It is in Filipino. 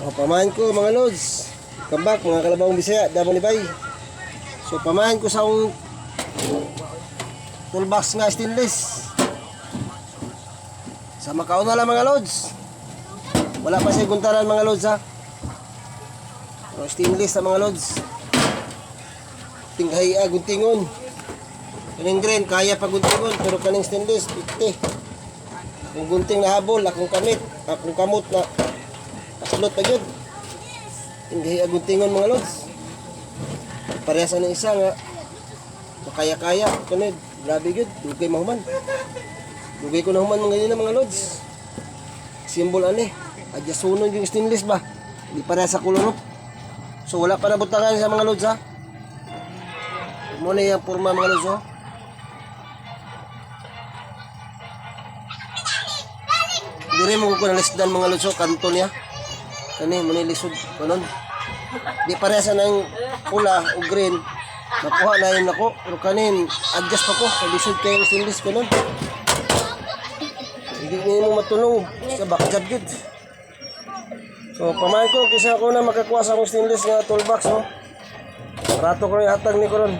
O, pamahan ko mga lods. Kambak, mga kalabawang Bisaya, Davao ni Bay. So, pamahan ko sa akong toolbox nga stainless. Sa Macau na lang mga lods. Wala pa siya guntaran mga lods ha. O, stainless sa mga lods. Tinghay guntingon. Kaning green, kaya pa guntingon. Pero kaning stainless, 50. Kung gunting na habol, akong kamot na kasulot pa yun. Tinghay guntingon mga lods. Parehas na isa nga. Makaya-kaya. Kanid, grabe yun. Dugay mahuman. Dugay ko na human mga lods. Simbol ani. Adya sunog yung stainless ba? Hindi parehas sa kulunok. So wala pa nabutangan sa mga lods ha. Muna yung forma mga lods oh. Dire mo ko na lisdan mga lods oh. Kanto niya. Kani muna lisod. Kanon. Di parehas ng pula o green. Nakuha na yun ako. Pero kanin adjust pa ko. Lisod kayo yung stainless kanon. Hindi mo matulog. Sa bakjab yun. So, pamahan ko, kisa ako na makakuha sa akong stainless nga toolbox, no? Rato ko yung hatag ni Koron.